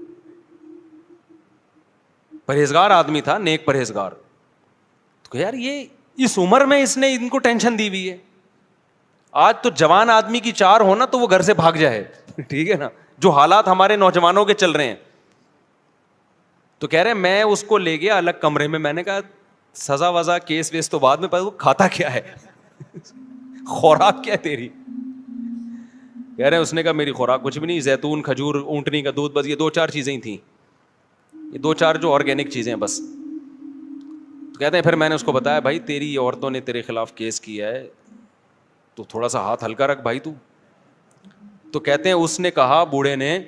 پرہیزگار آدمی تھا, نیک پرہیزگار. تو یار یہ اس عمر میں اس نے ان کو ٹینشن دی ہوئی ہے. آج تو جوان آدمی کی 4 ہونا تو وہ گھر سے بھاگ جائے, ٹھیک ہے نا, جو حالات ہمارے نوجوانوں کے چل رہے ہیں. تو کہہ رہے میں اس کو لے گیا الگ کمرے میں, میں نے کہا سزا وزا کیس ویس تو بعد میں, پتا وہ کھاتا کیا ہے, خوراک کیا ہے تیری؟ کہہ رہے اس نے کہا میری خوراک کچھ بھی نہیں, زیتون, کھجور, اونٹنی کا دودھ, بس یہ 2-4 چیزیں ہی تھیں, یہ 2-4 جو آرگینک چیزیں ہیں بس. تو کہتے ہیں پھر میں نے اس کو بتایا بھائی تیری عورتوں نے تیرے خلاف کیس کیا ہے تو تھوڑا سا ہاتھ ہلکا رکھ بھائی تو. تو کہتے ہیں اس نے کہا بوڑھے نے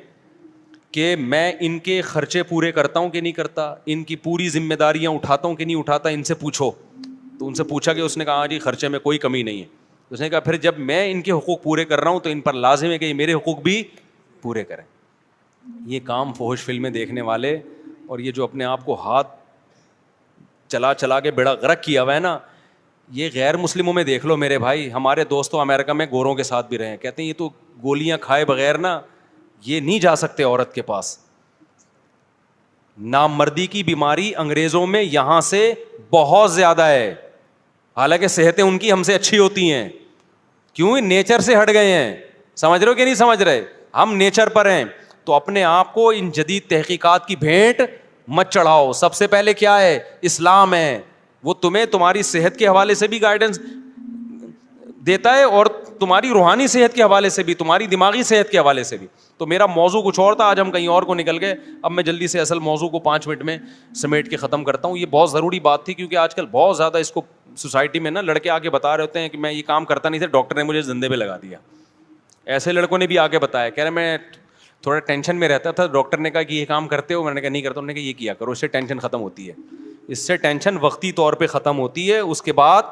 کہ میں ان کے خرچے پورے کرتا ہوں کہ نہیں کرتا, ان کی پوری ذمہ داریاں اٹھاتا ہوں کہ نہیں اٹھاتا, ان سے پوچھو. تو ان سے پوچھا کہ اس نے کہا ہاں جی خرچے میں کوئی کمی نہیں ہے. اس نے کہا پھر جب میں ان کے حقوق پورے کر رہا ہوں تو ان پر لازم ہے کہ یہ میرے حقوق بھی پورے کریں. یہ کام فحش فلمیں دیکھنے والے اور یہ جو اپنے آپ کو ہاتھ چلا چلا کے بیڑا غرق کیا ہوا ہے نا, یہ غیر مسلموں میں دیکھ لو میرے بھائی. ہمارے دوستوں امریکہ میں گوروں کے ساتھ بھی رہے ہیں, کہتے ہیں یہ تو گولیاں کھائے بغیر نا یہ نہیں جا سکتے عورت کے پاس. نامردی کی بیماری انگریزوں میں یہاں سے بہت زیادہ ہے, حالانکہ صحتیں ان کی ہم سے اچھی ہوتی ہیں. کیوں؟ نیچر سے ہٹ گئے ہیں. سمجھ رہے ہو کہ نہیں سمجھ رہے؟ ہم نیچر پر ہیں. تو اپنے آپ کو ان جدید تحقیقات کی بھینٹ مت چڑھاؤ. سب سے پہلے کیا ہے؟ اسلام ہے. وہ تمہیں تمہاری صحت کے حوالے سے بھی گائیڈنس دیتا ہے اور تمہاری روحانی صحت کے حوالے سے بھی, تمہاری دماغی صحت کے حوالے سے بھی. تو میرا موضوع کچھ اور تھا, آج ہم کہیں اور کو نکل گئے. اب میں جلدی سے اصل موضوع کو 5 منٹ میں سمیٹ کے ختم کرتا ہوں. یہ بہت ضروری بات تھی کیونکہ آج کل بہت زیادہ اس کو سوسائٹی میں نا لڑکے آ کے بتا رہے ہوتے ہیں کہ میں یہ کام کرتا نہیں تھا, ڈاکٹر نے مجھے زندے پہ لگا دیا. ایسے لڑکوں نے بھی آ کے بتایا, کہہ رہے میں تھوڑا ٹینشن میں رہتا تھا, ڈاکٹر نے کہا کہ یہ کام کرتے ہو, میں نے کہا نہیں کرتا. انہوں نے کہا یہ کیا کرو, اس سے ٹینشن ختم ہوتی ہے. اس سے ٹینشن وقتی طور پہ ختم ہوتی ہے, اس کے بعد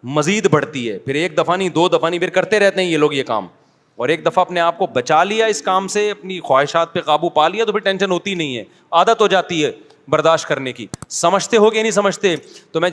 مزید بڑھتی ہے. پھر 1 دفعہ نہیں 2 دفعہ نہیں, پھر کرتے رہتے ہیں یہ لوگ یہ کام. اور ایک دفعہ اپنے آپ کو بچا لیا اس کام سے, اپنی خواہشات پہ قابو پا لیا, تو پھر ٹینشن ہوتی نہیں ہے, عادت ہو جاتی ہے برداشت کرنے کی. سمجھتے ہو کہ نہیں سمجھتے؟ تو میں